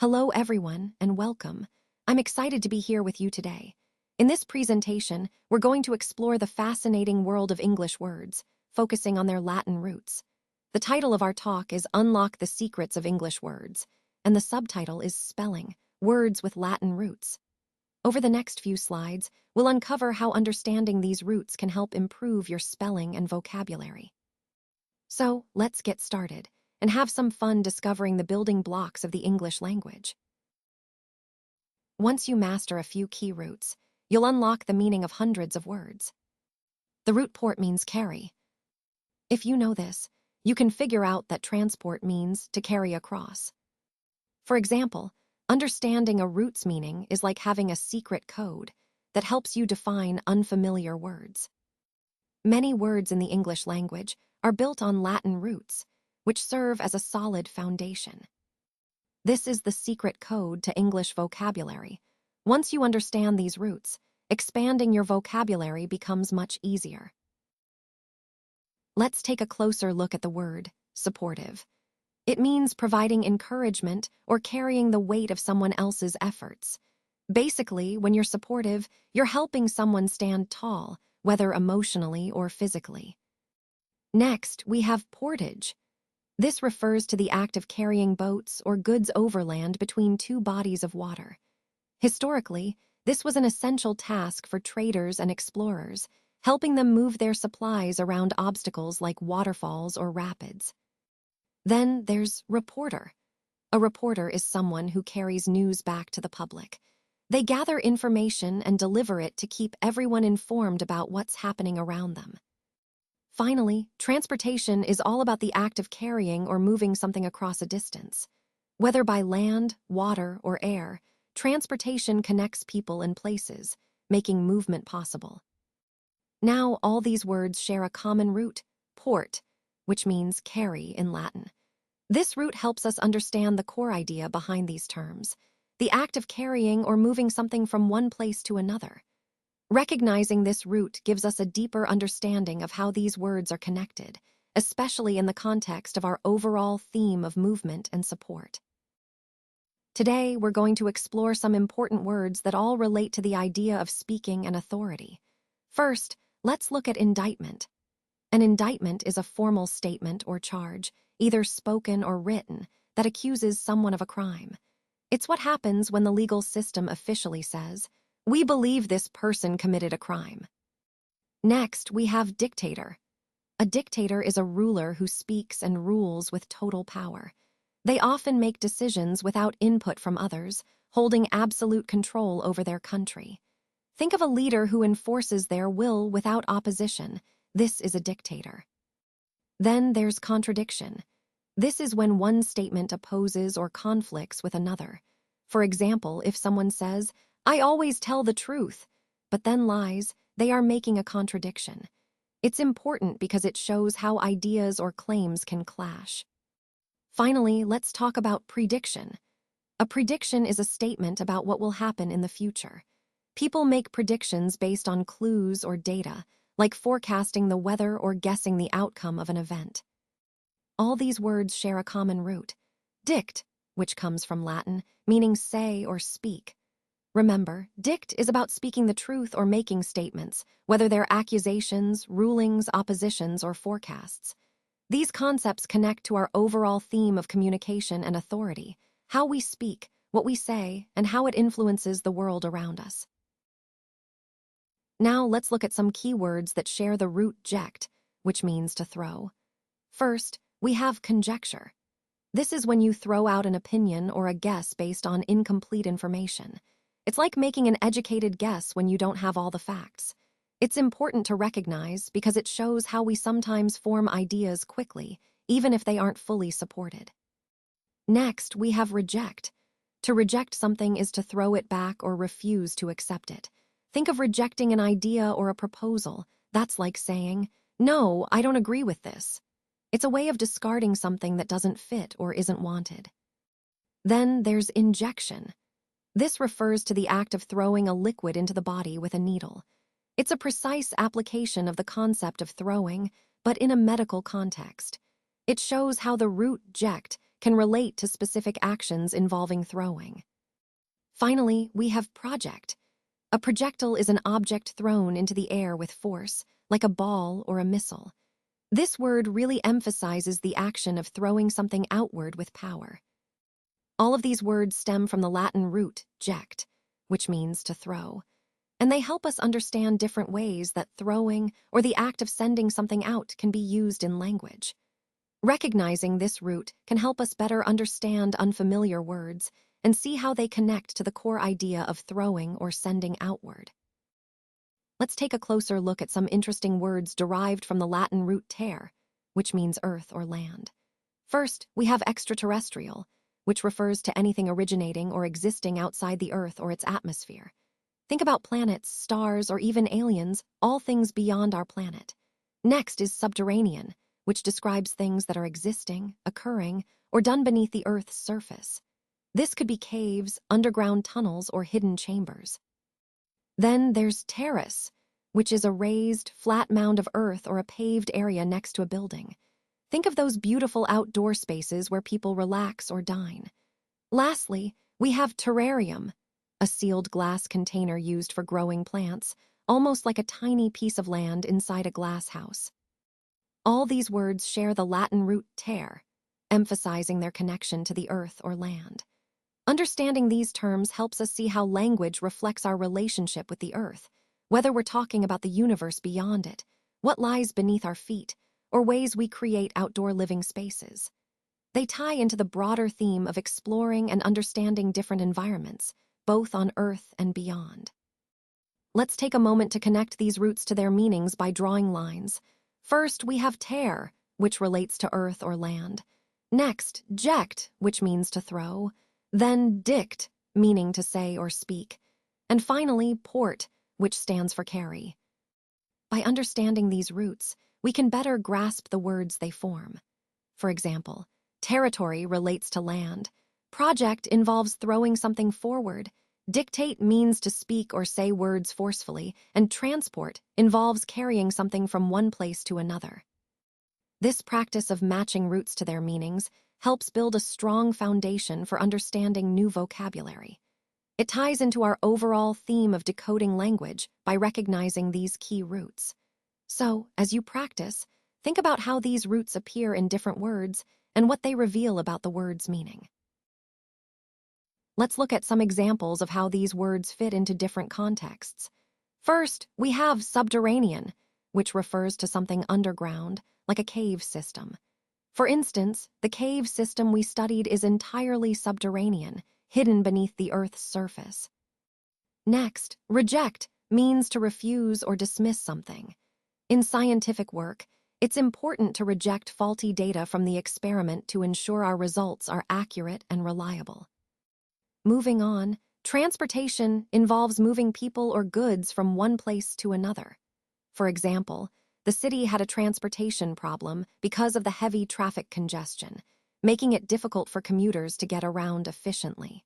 Hello everyone, and welcome. I'm excited to be here with you today. In this presentation, we're going to explore the fascinating world of English words, focusing on their Latin roots. The title of our talk is Unlock the Secrets of English Words, and the subtitle is Spelling, Words with Latin Roots. Over the next few slides, we'll uncover how understanding these roots can help improve your spelling and vocabulary. So, let's get started and have some fun discovering the building blocks of the English language. Once you master a few key roots, you'll unlock the meaning of hundreds of words. The root port means carry. If you know this, you can figure out that transport means to carry across. For example, understanding a root's meaning is like having a secret code that helps you define unfamiliar words. Many words in the English language are built on Latin roots, which serve as a solid foundation. This is the secret code to English vocabulary. Once you understand these roots, expanding your vocabulary becomes much easier. Let's take a closer look at the word supportive. It means providing encouragement or carrying the weight of someone else's efforts. Basically, when you're supportive, you're helping someone stand tall, whether emotionally or physically. Next, we have portage. This refers to the act of carrying boats or goods overland between two bodies of water. Historically, this was an essential task for traders and explorers, helping them move their supplies around obstacles like waterfalls or rapids. Then there's reporter. A reporter is someone who carries news back to the public. They gather information and deliver it to keep everyone informed about what's happening around them. Finally, transportation is all about the act of carrying or moving something across a distance. Whether by land, water, or air, transportation connects people and places, making movement possible. Now, all these words share a common root, port, which means carry in Latin. This root helps us understand the core idea behind these terms, the act of carrying or moving something from one place to another. Recognizing this root gives us a deeper understanding of how these words are connected, especially in the context of our overall theme of movement and support. Today, we're going to explore some important words that all relate to the idea of speaking and authority. First, let's look at indictment. An indictment is a formal statement or charge, either spoken or written, that accuses someone of a crime. It's what happens when the legal system officially says, "We believe this person committed a crime." Next, we have dictator. A dictator is a ruler who speaks and rules with total power. They often make decisions without input from others, holding absolute control over their country. Think of a leader who enforces their will without opposition. This is a dictator. Then there's contradiction. This is when one statement opposes or conflicts with another. For example, if someone says, "I always tell the truth," but then lies, they are making a contradiction. It's important because it shows how ideas or claims can clash. Finally, let's talk about prediction. A prediction is a statement about what will happen in the future. People make predictions based on clues or data, like forecasting the weather or guessing the outcome of an event. All these words share a common root, dict, which comes from Latin, meaning say or speak. Remember, dict is about speaking the truth or making statements, whether they're accusations, rulings, oppositions, or forecasts. These concepts connect to our overall theme of communication and authority, how we speak, what we say, and how it influences the world around us. Now let's look at some keywords that share the root ject, which means to throw. First, we have conjecture. This is when you throw out an opinion or a guess based on incomplete information. It's like making an educated guess when you don't have all the facts. It's important to recognize because it shows how we sometimes form ideas quickly, even if they aren't fully supported. Next, we have reject. To reject something is to throw it back or refuse to accept it. Think of rejecting an idea or a proposal. That's like saying, "No, I don't agree with this." It's a way of discarding something that doesn't fit or isn't wanted. Then there's injection. This refers to the act of throwing a liquid into the body with a needle. It's a precise application of the concept of throwing, but in a medical context. It shows how the root ject can relate to specific actions involving throwing. Finally, we have project. A projectile is an object thrown into the air with force, like a ball or a missile. This word really emphasizes the action of throwing something outward with power. All of these words stem from the Latin root ject, which means to throw, and they help us understand different ways that throwing or the act of sending something out can be used in language. Recognizing this root can help us better understand unfamiliar words and see how they connect to the core idea of throwing or sending outward. Let's take a closer look at some interesting words derived from the Latin root terr, which means earth or land. First, we have extraterrestrial, which refers to anything originating or existing outside the Earth or its atmosphere. Think about planets, stars, or even aliens, all things beyond our planet. Next is subterranean, which describes things that are existing, occurring, or done beneath the Earth's surface. This could be caves, underground tunnels, or hidden chambers. Then there's terrace, which is a raised, flat mound of earth or a paved area next to a building. Think of those beautiful outdoor spaces where people relax or dine. Lastly, we have terrarium, a sealed glass container used for growing plants, almost like a tiny piece of land inside a glass house. All these words share the Latin root terr, emphasizing their connection to the earth or land. Understanding these terms helps us see how language reflects our relationship with the earth, whether we're talking about the universe beyond it, what lies beneath our feet, or ways we create outdoor living spaces. They tie into the broader theme of exploring and understanding different environments, both on Earth and beyond. Let's take a moment to connect these roots to their meanings by drawing lines. First, we have terr, which relates to earth or land. Next, ject, which means to throw. Then dict, meaning to say or speak. And finally, port, which stands for carry. By understanding these roots, we can better grasp the words they form. For example, territory relates to land. Project involves throwing something forward. Dictate means to speak or say words forcefully, and transport involves carrying something from one place to another. This practice of matching roots to their meanings helps build a strong foundation for understanding new vocabulary. It ties into our overall theme of decoding language by recognizing these key roots. So, as you practice, think about how these roots appear in different words and what they reveal about the word's meaning. Let's look at some examples of how these words fit into different contexts. First, we have subterranean, which refers to something underground, like a cave system. For instance, the cave system we studied is entirely subterranean, hidden beneath the Earth's surface. Next, reject means to refuse or dismiss something. In scientific work, it's important to reject faulty data from the experiment to ensure our results are accurate and reliable. Moving on, transportation involves moving people or goods from one place to another. For example, the city had a transportation problem because of the heavy traffic congestion, making it difficult for commuters to get around efficiently.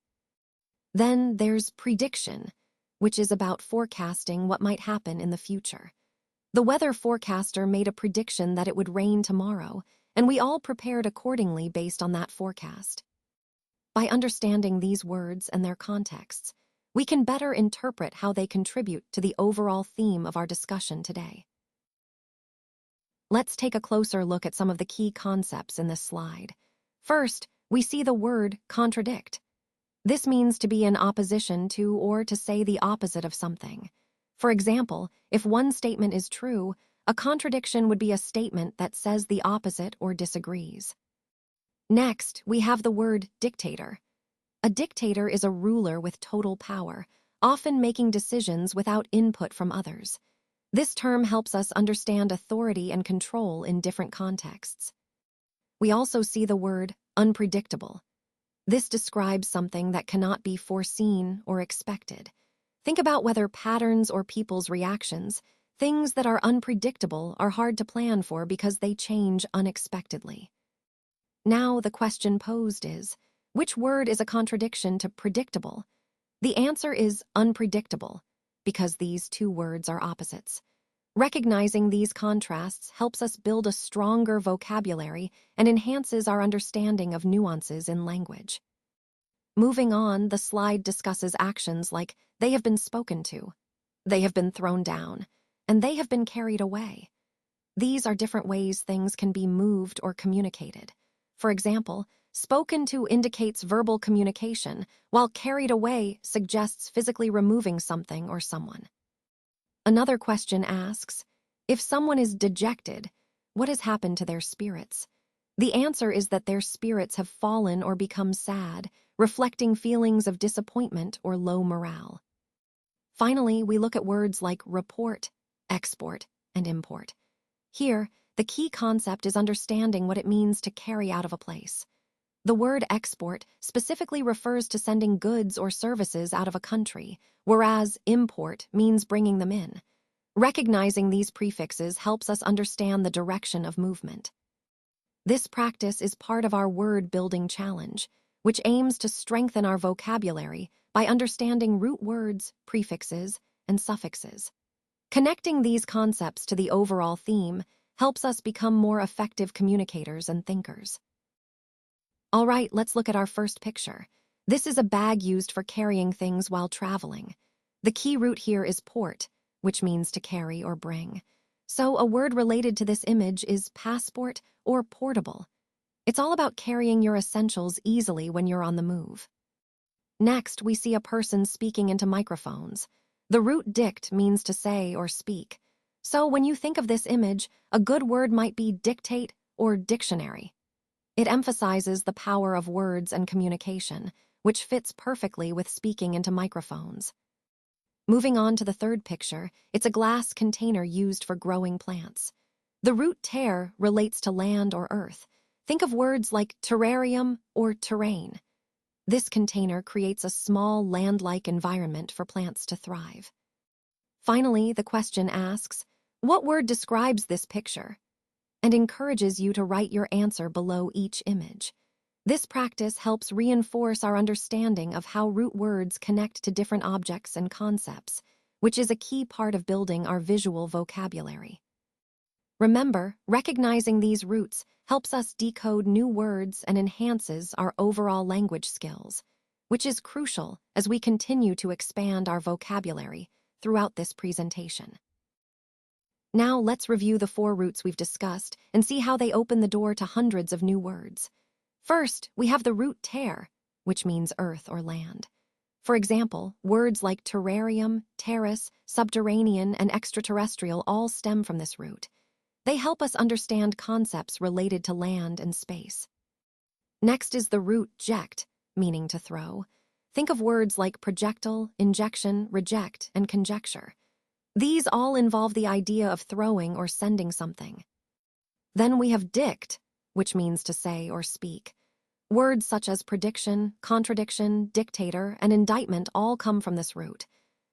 Then there's prediction, which is about forecasting what might happen in the future. The weather forecaster made a prediction that it would rain tomorrow, and we all prepared accordingly based on that forecast. By understanding these words and their contexts, we can better interpret how they contribute to the overall theme of our discussion today. Let's take a closer look at some of the key concepts in this slide. First, we see the word contradict. This means to be in opposition to or to say the opposite of something. For example, if one statement is true, a contradiction would be a statement that says the opposite or disagrees. Next, we have the word dictator. A dictator is a ruler with total power, often making decisions without input from others. This term helps us understand authority and control in different contexts. We also see the word unpredictable. This describes something that cannot be foreseen or expected. Think about whether patterns or people's reactions, things that are unpredictable, are hard to plan for because they change unexpectedly. Now the question posed is, which word is a contradiction to predictable? The answer is unpredictable, because these two words are opposites. Recognizing these contrasts helps us build a stronger vocabulary and enhances our understanding of nuances in language. Moving on, the slide discusses actions like they have been spoken to, they have been thrown down, and they have been carried away. These are different ways things can be moved or communicated. For example, spoken to indicates verbal communication, while carried away suggests physically removing something or someone. Another question asks, if someone is dejected, what has happened to their spirits? The answer is that their spirits have fallen or become sad, reflecting feelings of disappointment or low morale. Finally, we look at words like report, export, and import. Here, the key concept is understanding what it means to carry out of a place. The word export specifically refers to sending goods or services out of a country, whereas import means bringing them in. Recognizing these prefixes helps us understand the direction of movement. This practice is part of our word-building challenge, which aims to strengthen our vocabulary by understanding root words, prefixes, and suffixes. Connecting these concepts to the overall theme helps us become more effective communicators and thinkers. All right, let's look at our first picture. This is a bag used for carrying things while traveling. The key root here is port, which means to carry or bring. So a word related to this image is passport or portable. It's all about carrying your essentials easily when you're on the move. Next, we see a person speaking into microphones. The root dict means to say or speak. So when you think of this image, a good word might be dictate or dictionary. It emphasizes the power of words and communication, which fits perfectly with speaking into microphones. Moving on to the third picture, it's a glass container used for growing plants. The root terr relates to land or earth. Think of words like terrarium or terrain. This container creates a small land-like environment for plants to thrive. Finally, the question asks, what word describes this picture? And encourages you to write your answer below each image. This practice helps reinforce our understanding of how root words connect to different objects and concepts, which is a key part of building our visual vocabulary. Remember, recognizing these roots helps us decode new words and enhances our overall language skills, which is crucial as we continue to expand our vocabulary throughout this presentation. Now let's review the 4 roots we've discussed and see how they open the door to hundreds of new words. First, we have the root terr, which means earth or land. For example, words like terrarium, terrace, subterranean, and extraterrestrial all stem from this root. They help us understand concepts related to land and space. Next is the root ject, meaning to throw. Think of words like projectile, injection, reject, and conjecture. These all involve the idea of throwing or sending something. Then we have dict, which means to say or speak. Words such as prediction, contradiction, dictator, and indictment all come from this root.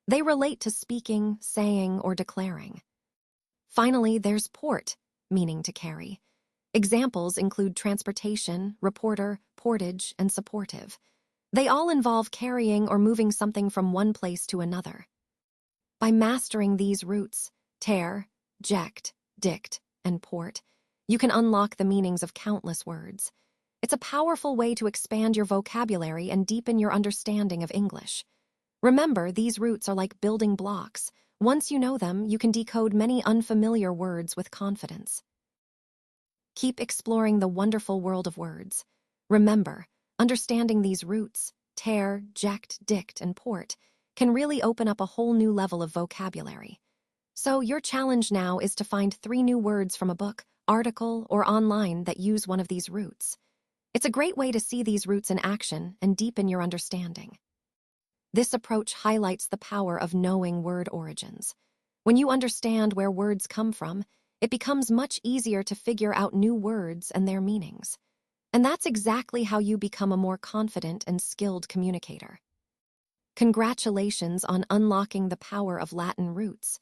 They relate to speaking, saying, or declaring. Finally, there's port, meaning to carry. Examples include transportation, reporter, portage, and supportive. They all involve carrying or moving something from one place to another. By mastering these roots, terr, ject, dict, and port, you can unlock the meanings of countless words. It's a powerful way to expand your vocabulary and deepen your understanding of English. Remember, these roots are like building blocks. Once you know them, you can decode many unfamiliar words with confidence. Keep exploring the wonderful world of words. Remember, understanding these roots, terr, ject, dict, and port, can really open up a whole new level of vocabulary. So your challenge now is to find 3 new words from a book, article, or online that use one of these roots. It's a great way to see these roots in action and deepen your understanding. This approach highlights the power of knowing word origins. When you understand where words come from, it becomes much easier to figure out new words and their meanings. And that's exactly how you become a more confident and skilled communicator. Congratulations on unlocking the power of Latin roots.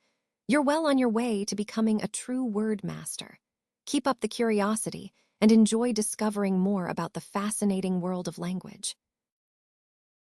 You're well on your way to becoming a true word master. Keep up the curiosity and enjoy discovering more about the fascinating world of language.